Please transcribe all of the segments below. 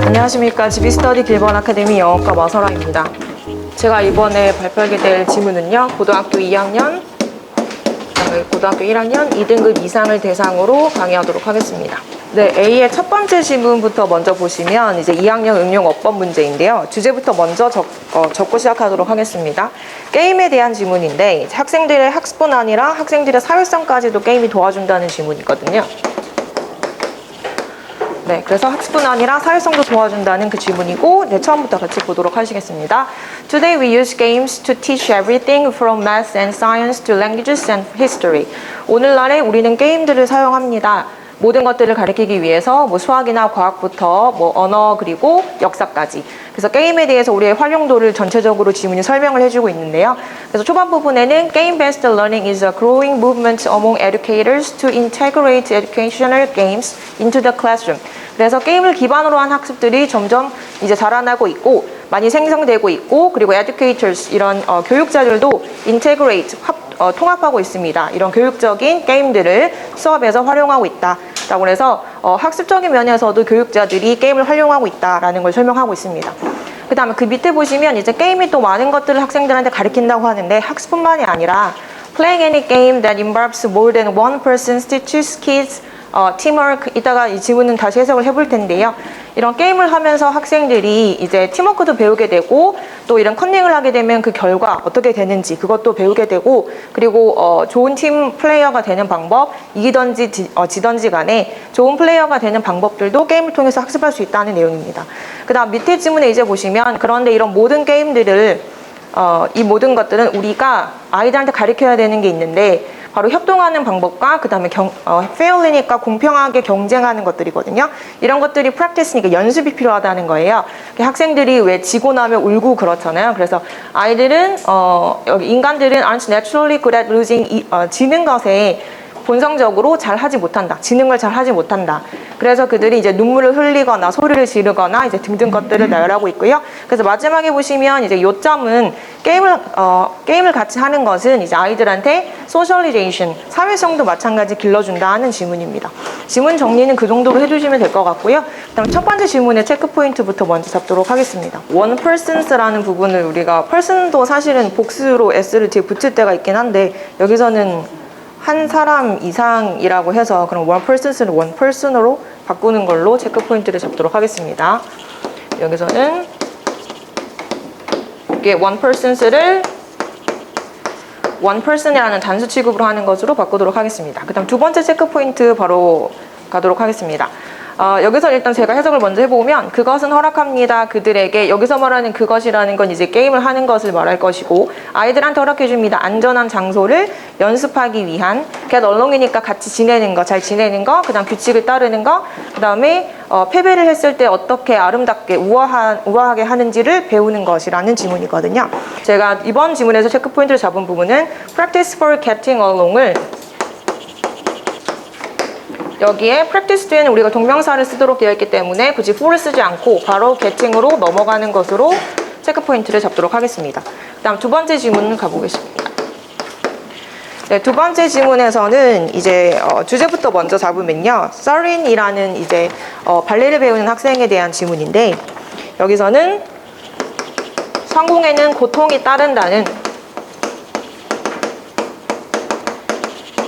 안녕하십니까. 지비스터디 길번 아카데미 영어과 마설아입니다. 제가 이번에 발표하게 될 지문은요, 고등학교 2학년, 고등학교 1학년 2등급 이상을 대상으로 강의하도록 하겠습니다. 네, A의 첫 번째 지문부터 먼저 보시면 이제 2학년 응용 어법 문제인데요. 주제부터 먼저 적고 시작하도록 하겠습니다. 게임에 대한 지문인데 학생들의 학습뿐 아니라 학생들의 사회성까지도 게임이 도와준다는 지문이거든요. 네, 그래서 학습뿐 아니라 사회성도 도와준다는 그 지문이고, 네, 처음부터 같이 보도록 하시겠습니다. Today we use games to teach everything from math and science to languages and history. 오늘날에 우리는 게임들을 사용합니다. 모든 것들을 가르치기 위해서 수학이나 과학부터 언어 그리고 역사까지. 그래서 게임에 대해서 우리의 활용도를 전체적으로 지문이 설명을 해주고 있는데요. 그래서 초반 부분에는 Game-based learning is a growing movement among educators to integrate educational games into the classroom. 그래서 게임을 기반으로 한 학습들이 점점 이제 자라나고 있고 많이 생성되고 있고, 그리고 educators 이런 교육자들도 integrate 통합하고 있습니다. 이런 교육적인 게임들을 수업에서 활용하고 있다라고 해서 학습적인 면에서도 교육자들이 게임을 활용하고 있다라는 걸 설명하고 있습니다. 그 다음에 그 밑에 보시면 이제 게임이 또 많은 것들을 학생들한테 가르친다고 하는데 학습뿐만이 아니라 playing any game that involves more than one person teaches kids 팀워크, 이따가 이 지문은 다시 해석을 해볼 텐데요. 이런 게임을 하면서 학생들이 이제 팀워크도 배우게 되고, 또 이런 컨닝을 하게 되면 그 결과 어떻게 되는지 그것도 배우게 되고, 그리고 좋은 팀 플레이어가 되는 방법, 이기던지 지던지 간에 좋은 플레이어가 되는 방법들도 게임을 통해서 학습할 수 있다는 내용입니다. 그 다음 밑에 지문에 이제 보시면, 그런데 이런 모든 게임들을 이 모든 것들은 우리가 아이들한테 가르쳐야 되는 게 있는데, 바로 협동하는 방법과 그 다음에 fairly니까 공평하게 경쟁하는 것들이거든요. 이런 것들이 practice니까 연습이 필요하다는 거예요. 학생들이 왜 지고 나면 울고 그렇잖아요. 그래서 아이들은 인간들은 aren't naturally good at losing, 지는 것에 본성적으로 잘 하지 못한다. 지는 걸 잘 하지 못한다. 그래서 그들이 이제 눈물을 흘리거나 소리를 지르거나 이제 등등 것들을 나열하고 있고요. 그래서 마지막에 보시면 이제 요점은 게임을 같이 하는 것은 이제 아이들한테 소셜리제이션, 사회성도 마찬가지 길러준다 하는 지문입니다. 지문 정리는 그 정도로 해주시면 될 것 같고요. 그다음 첫 번째 지문의 체크 포인트부터 먼저 잡도록 하겠습니다. one persons라는 부분을 우리가 person도 사실은 복수로 s를 뒤에 붙일 때가 있긴 한데, 여기서는 한 사람 이상이라고 해서 그럼 one persons를 one person으로 바꾸는 걸로 체크 포인트를 잡도록 하겠습니다. 여기서는 이게 one persons를 one person이라는 단수 취급으로 하는 것으로 바꾸도록 하겠습니다. 그 다음 두 번째 체크 포인트 바로 가도록 하겠습니다. 여기서 일단 제가 해석을 먼저 해보면, 그것은 허락합니다. 그들에게, 여기서 말하는 그것이라는 건 이제 게임을 하는 것을 말할 것이고, 아이들한테 허락해줍니다. 안전한 장소를 연습하기 위한, get along이니까 같이 지내는 거, 잘 지내는 거, 그 다음 규칙을 따르는 거, 그 다음에 패배를 했을 때 어떻게 아름답게 우아하게 하는지를 배우는 것이라는 지문이거든요. 제가 이번 지문에서 체크 포인트를 잡은 부분은 practice for getting along을 여기에 practice 뒤에는 우리가 동명사를 쓰도록 되어 있기 때문에 굳이 for를 쓰지 않고 바로 getting으로 넘어가는 것으로 체크 포인트를 잡도록 하겠습니다. 그 다음 두 번째 지문 가보겠습니다. 네, 두 번째 지문에서는 이제 주제부터 먼저 잡으면요, 서린이라는 이제 발레를 배우는 학생에 대한 지문인데, 여기서는 성공에는 고통이 따른다는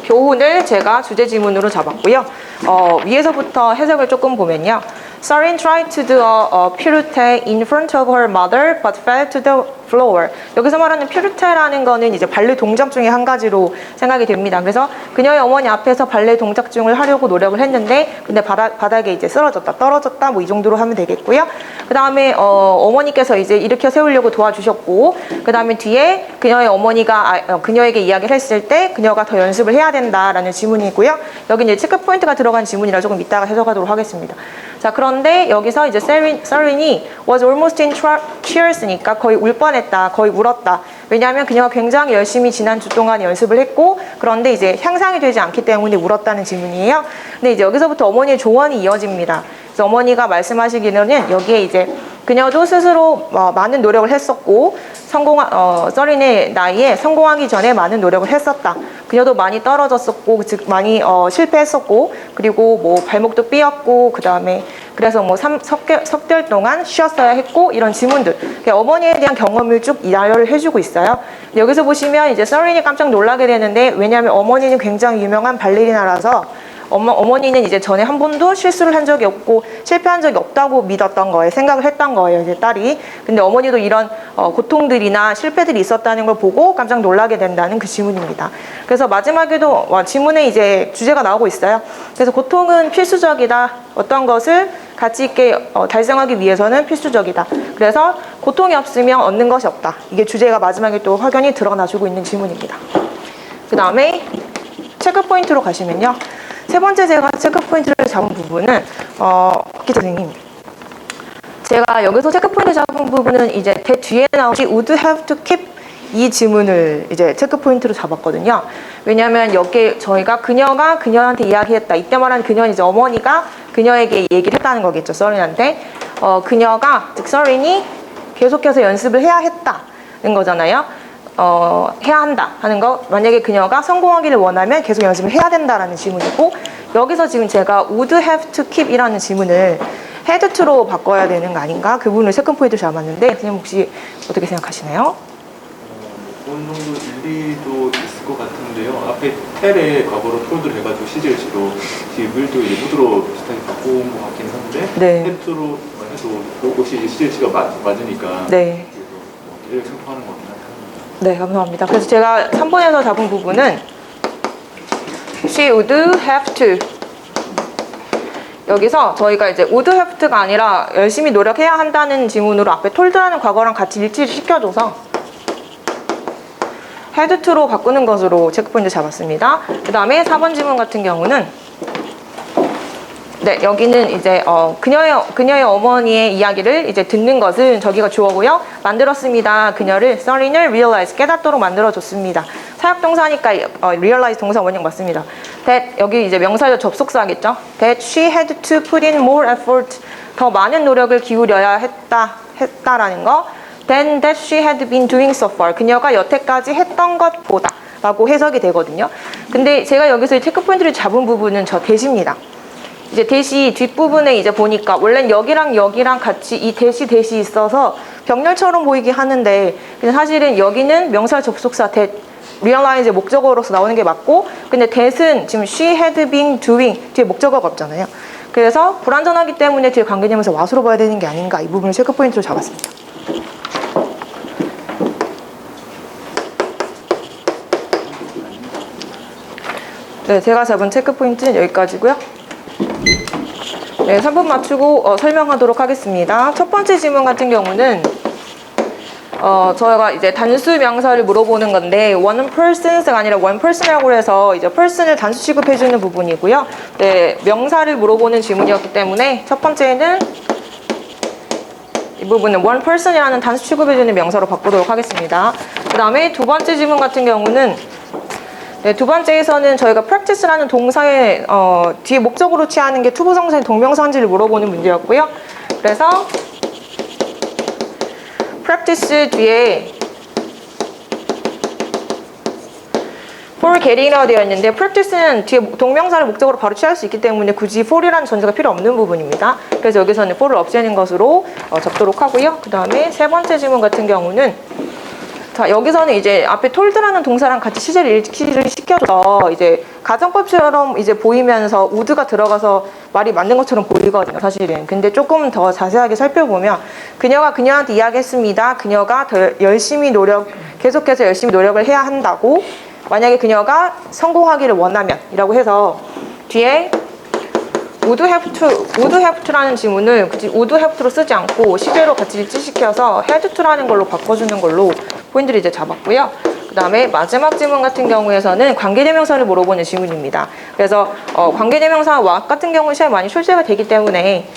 교훈을 제가 주제 지문으로 잡았고요. 위에서부터 해석을 조금 보면요. Sarin tried to do a pirouette in front of her mother but fell to the floor. 여기서 말하는 pirouette라는 거는 이제 발레 동작 중에 한 가지로 생각이 됩니다. 그래서 그녀의 어머니 앞에서 발레 동작 중을 하려고 노력을 했는데, 근데 바닥에 이제 쓰러졌다, 떨어졌다, 이 정도로 하면 되겠고요. 그 다음에 어머니께서 이제 일으켜 세우려고 도와주셨고, 그 다음에 뒤에 그녀의 어머니가 그녀에게 이야기를 했을 때 그녀가 더 연습을 해야 된다라는 지문이고요. 여기 이제 체크 포인트가 들어간 지문이라 조금 이따가 해석하도록 하겠습니다. 자, 그런데 여기서 이제 서린이 was almost in tears니까 거의 울 뻔했다, 거의 울었다. 왜냐하면 그녀가 굉장히 열심히 지난 주 동안 연습을 했고, 그런데 이제 향상이 되지 않기 때문에 울었다는 지문이에요. 근데 이제 여기서부터 어머니의 조언이 이어집니다. 그래서 어머니가 말씀하시기로는 여기에 이제 그녀도 스스로 많은 노력을 했었고, 서린의 나이에 성공하기 전에 많은 노력을 했었다. 그녀도 많이 떨어졌었고, 즉 많이 실패했었고, 그리고 발목도 삐었고, 그 다음에 그래서 뭐 석 달 동안 쉬었어야 했고 이런 지문들. 어머니에 대한 경험을 쭉 나열을 해주고 있어요. 여기서 보시면 이제 서린이 깜짝 놀라게 되는데 왜냐하면 어머니는 굉장히 유명한 발레리나라서 어머니는 이제 전에 한 번도 실수를 한 적이 없고 실패한 적이 없다고 믿었던 거예요. 생각을 했던 거예요, 이제 딸이. 근데 어머니도 이런 고통들이나 실패들이 있었다는 걸 보고 깜짝 놀라게 된다는 그 지문입니다. 그래서 마지막에도 지문에 이제 주제가 나오고 있어요. 그래서 고통은 필수적이다. 어떤 것을 가치 있게 달성하기 위해서는 필수적이다. 그래서 고통이 없으면 얻는 것이 없다. 이게 주제가 마지막에 또 확연히 드러나주고 있는 지문입니다. 그 다음에 체크 포인트로 가시면요. 세 번째 제가 체크 포인트를 잡은 부분은 기자 선생님, 제가 여기서 체크 포인트 잡은 부분은 이제 대 뒤에 나오시 would have to keep 이 지문을 이제 체크 포인트로 잡았거든요. 왜냐하면 여기에 저희가 그녀가 그녀한테 이야기했다. 이때 말하는 그녀는 이제 어머니가 그녀에게 얘기를 했다는 거겠죠, 서린한테. 그녀가 즉 서린이 계속해서 연습을 해야 했다는 거잖아요. 해야 한다 하는 거, 만약에 그녀가 성공하기를 원하면 계속 연습을 해야 된다라는 지문이고, 여기서 지금 제가 would have to keep 이라는 지문을 had to로 바꿔야 되는 거 아닌가, 그 부분을 체크 포인트로 잡았는데 선생님 혹시 어떻게 생각하시나요? 어느 정도 일리도 있을 것 같은데요. 앞에 텔에 과거로 톨드를 해가지고 CGLC로 will도 이제 would로 비슷하게 바꾼 것 같긴 한데, 네. had-to로 해도 그것이 CGLC가 맞으니까 네. 일을 생각하는 것 같긴 합니다. 네, 감사합니다. 그래서 제가 3번에서 잡은 부분은 she would have to, 여기서 저희가 이제 would have to가 아니라 열심히 노력해야 한다는 지문으로 앞에 told라는 과거랑 같이 일치를 시켜줘서 had to로 바꾸는 것으로 체크포인트 잡았습니다. 그 다음에 4번 지문 같은 경우는 네, 여기는 이제 그녀의 어머니의 이야기를 이제 듣는 것은 저기가 주어고요. 만들었습니다. 그녀를 서린을 realize, 깨닫도록 만들어줬습니다. 사역동사니까 realize 동사 원형 맞습니다. That, 여기 이제 명사적 접속사겠죠. That she had to put in more effort, 더 많은 노력을 기울여야 했다라는 거. Than that she had been doing so far, 그녀가 여태까지 했던 것보다 라고 해석이 되거든요. 근데 제가 여기서 체크 포인트를 잡은 부분은 저 대시입니다. 이제 대시 뒷부분에 이제 보니까 원래는 여기랑 여기랑 같이 이 대시 있어서 병렬처럼 보이게 하는데, 근데 사실은 여기는 명사 접속사 that, realize 목적어로서 나오는 게 맞고, 근데 that은 지금 she had been doing 뒤에 목적어가 없잖아요. 그래서 불완전하기 때문에 뒤에 관계되면서 what으로 봐야 되는 게 아닌가, 이 부분을 체크 포인트로 잡았습니다. 네, 제가 잡은 체크 포인트는 여기까지고요. 네, 3번 맞추고 설명하도록 하겠습니다. 첫 번째 질문 같은 경우는 저희가 이제 단수 명사를 물어보는 건데 one persons가 아니라 one person이라고 해서 이제 person을 단수 취급해주는 부분이고요. 네, 명사를 물어보는 질문이었기 때문에 첫 번째는 이 부분은 one person이라는 단수 취급해주는 명사로 바꾸도록 하겠습니다. 그 다음에 두 번째 질문 같은 경우는 네, 두 번째에서는 저희가 practice라는 동사의 뒤에 목적으로 취하는 게 투부정사인 동명사인지를 물어보는 문제였고요. 그래서 practice 뒤에 for getting이라고 되어 있는데, practice는 뒤에 동명사를 목적으로 바로 취할 수 있기 때문에 굳이 for이라는 전제가 필요 없는 부분입니다. 그래서 여기서는 for를 없애는 것으로 적도록 하고요. 그 다음에 세 번째 질문 같은 경우는 자, 여기서는 이제 앞에 told라는 동사랑 같이 시제를 일치를 시켜서 이제 가정법처럼 이제 보이면서 would가 들어가서 말이 맞는 것처럼 보이거든요, 사실은. 근데 조금 더 자세하게 살펴보면 그녀가 그녀한테 이야기했습니다. 그녀가 더 열심히 계속해서 열심히 노력을 해야 한다고, 만약에 그녀가 성공하기를 원하면 이라고 해서 뒤에 would have to라는 지문을 굳이 would have to로 쓰지 않고 시제로 같이 일치시켜서 had to라는 걸로 바꿔주는 걸로 포인트를 이제 잡았고요. 그 다음에 마지막 질문 같은 경우에서는 관계대명사를 물어보는 질문입니다. 그래서 관계대명사 what 같은 경우는 시험에 많이 출제가 되기 때문에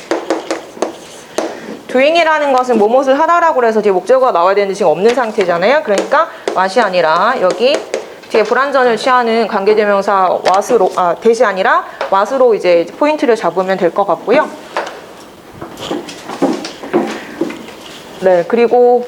doing이라는 것은 뭐뭇을 하다라고 해서 뒤에 목적어가 나와야 되는데 지금 없는 상태잖아요. 그러니까 what이 아니라 여기 뒤에 불완전을 취하는 관계대명사 what으로, that이 아니라 what으로 이제 포인트를 잡으면 될 것 같고요. 네, 그리고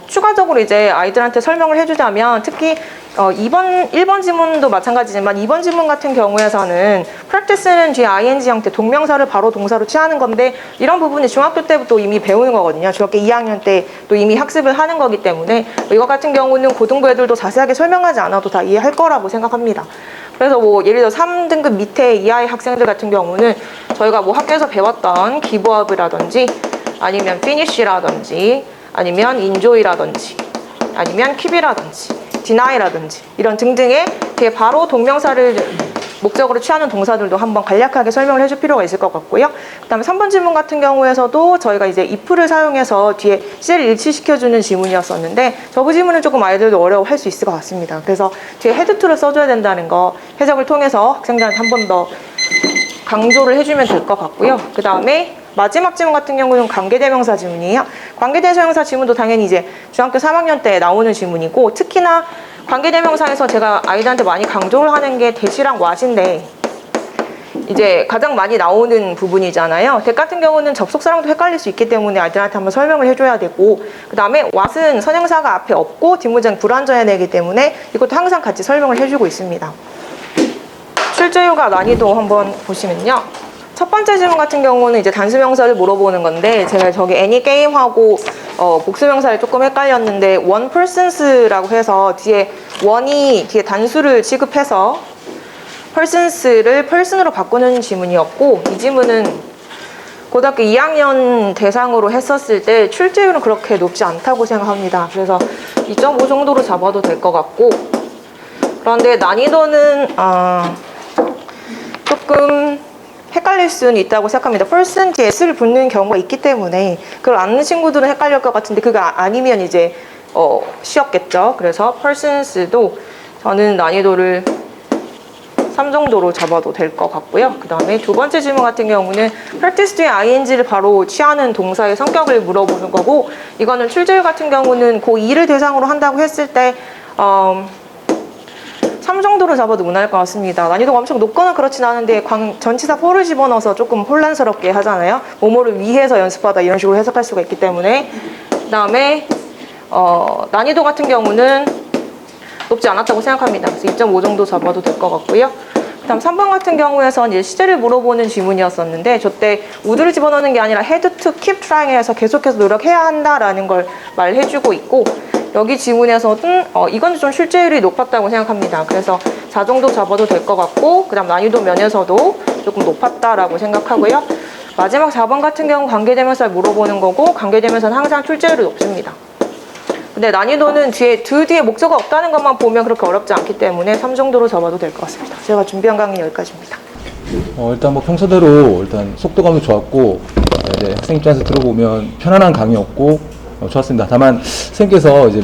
추가적으로 이제 아이들한테 설명을 해주자면 특히 1번 지문도 마찬가지지만 2번 지문 같은 경우에서는 practice는 뒤에 ing 형태 동명사를 바로 동사로 취하는 건데 이런 부분이 중학교 때부터 이미 배우는 거거든요. 중학교 2학년 때 또 이미 학습을 하는 거기 때문에 이거 같은 경우는 고등부 애들도 자세하게 설명하지 않아도 다 이해할 거라고 생각합니다. 그래서 뭐 예를 들어 3등급 밑에 이하의 학생들 같은 경우는 저희가 뭐 학교에서 배웠던 기브업이라든지 아니면 finish라든지 아니면 enjoy라든지 아니면 keep이라든지 deni라든지 이런 등등의 뒤에 바로 동명사를 목적으로 취하는 동사들도 한번 간략하게 설명을 해줄 필요가 있을 것 같고요. 그 다음에 3번 질문 같은 경우에서도 저희가 이제 if를 사용해서 뒤에 시제를 일치시켜주는 지문이었었는데 저 지문은 조금 아이들도 어려워할 수 있을 것 같습니다. 그래서 뒤에 head to를 써줘야 된다는 거 해석을 통해서 학생들한테 한 번 더 강조를 해주면 될 것 같고요. 그 다음에 마지막 지문 같은 경우는 관계대명사 지문이에요. 관계대명사 지문도 당연히 이제 중학교 3학년 때 나오는 지문이고 특히나 관계대명사에서 제가 아이들한테 많이 강조를 하는 게 대시랑 what인데 이제 가장 많이 나오는 부분이잖아요. that 같은 경우는 접속사랑도 헷갈릴 수 있기 때문에 아이들한테 한번 설명을 해줘야 되고 그 다음에 what은 선형사가 앞에 없고 뒷문장 불완전해야 되기 때문에 이것도 항상 같이 설명을 해주고 있습니다. 출제휴가 난이도 한번 보시면요. 첫 번째 질문 같은 경우는 이제 단수명사를 물어보는 건데 제가 저기 any game하고 복수명사를 조금 헷갈렸는데 one persons라고 해서 뒤에 one이 뒤에 단수를 취급해서 persons를 person으로 바꾸는 지문이었고 이 지문은 고등학교 2학년 대상으로 했었을 때 출제율은 그렇게 높지 않다고 생각합니다. 그래서 2.5 정도로 잡아도 될 것 같고 그런데 난이도는 조금 헷갈릴 수는 있다고 생각합니다. person 뒤에 s를 붙는 경우가 있기 때문에 그걸 아는 친구들은 헷갈릴 것 같은데 그거 아니면 이제 쉬웠겠죠. 그래서 persons도 저는 난이도를 3 정도로 잡아도 될 것 같고요. 그 다음에 두 번째 질문 같은 경우는 practice 뒤에 ing를 바로 취하는 동사의 성격을 물어보는 거고 이거는 출제율 같은 경우는 고2를 대상으로 한다고 했을 때 3 정도로 잡아도 무난할 것 같습니다. 난이도가 엄청 높거나 그렇진 않은데 전치사 for를 집어넣어서 조금 혼란스럽게 하잖아요. 뭐뭐를 위해서 연습하다 이런 식으로 해석할 수가 있기 때문에 그 다음에 난이도 같은 경우는 높지 않았다고 생각합니다. 그래서 2.5 정도 잡아도 될 것 같고요. 그 다음 3번 같은 경우에선 이제 시제를 물어보는 지문이었었는데 저때 would를 집어넣는 게 아니라 had to keep trying 해서 계속해서 노력해야 한다라는 걸 말해주고 있고 여기 지문에서는 이건 좀 출제율이 높았다고 생각합니다. 그래서 4 정도 잡아도 될 것 같고 그 다음 난이도 면에서도 조금 높았다라고 생각하고요. 마지막 4번 같은 경우 관계대명사를 물어보는 거고 관계대명사는 항상 출제율이 높습니다. 근데 난이도는 뒤에 목적어가 없다는 것만 보면 그렇게 어렵지 않기 때문에 3 정도로 잡아도 될 것 같습니다. 제가 준비한 강의 여기까지입니다. 일단 뭐 평소대로 일단 속도감도 좋았고 이제 학생 입장에서 들어보면 편안한 강의였고 좋았습니다. 다만 선생님께서 이제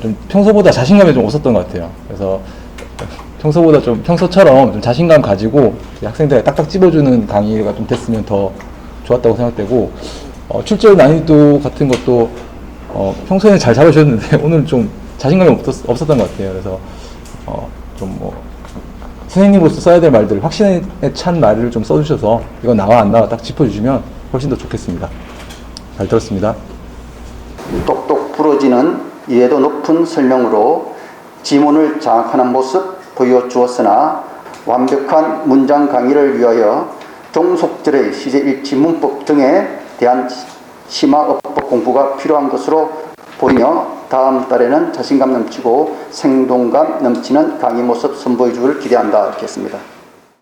좀 평소보다 자신감이 좀 없었던 것 같아요. 그래서 평소보다 좀 평소처럼 좀 자신감 가지고 학생들에 딱딱 찝어주는 강의가 좀 됐으면 더 좋았다고 생각되고 출제율 난이도 같은 것도 평소에는 잘 잡으셨는데 오늘 좀 자신감이 없었던 것 같아요. 그래서 좀 뭐 선생님으로서 써야 될 말들 확신에 찬 말을 좀 써주셔서 이건 나와 안 나와 딱 짚어주시면 훨씬 더 좋겠습니다. 잘 들었습니다. 똑똑 부러지는 이해도 높은 설명으로 지문을 장악하는 모습 보여주었으나 완벽한 문장 강의를 위하여 종속절의 시제 일치 문법 등에 대한 심화어법 공부가 필요한 것으로 보이며 다음 달에는 자신감 넘치고 생동감 넘치는 강의 모습 선보여 주기를 기대한다. 이렇게 했습니다.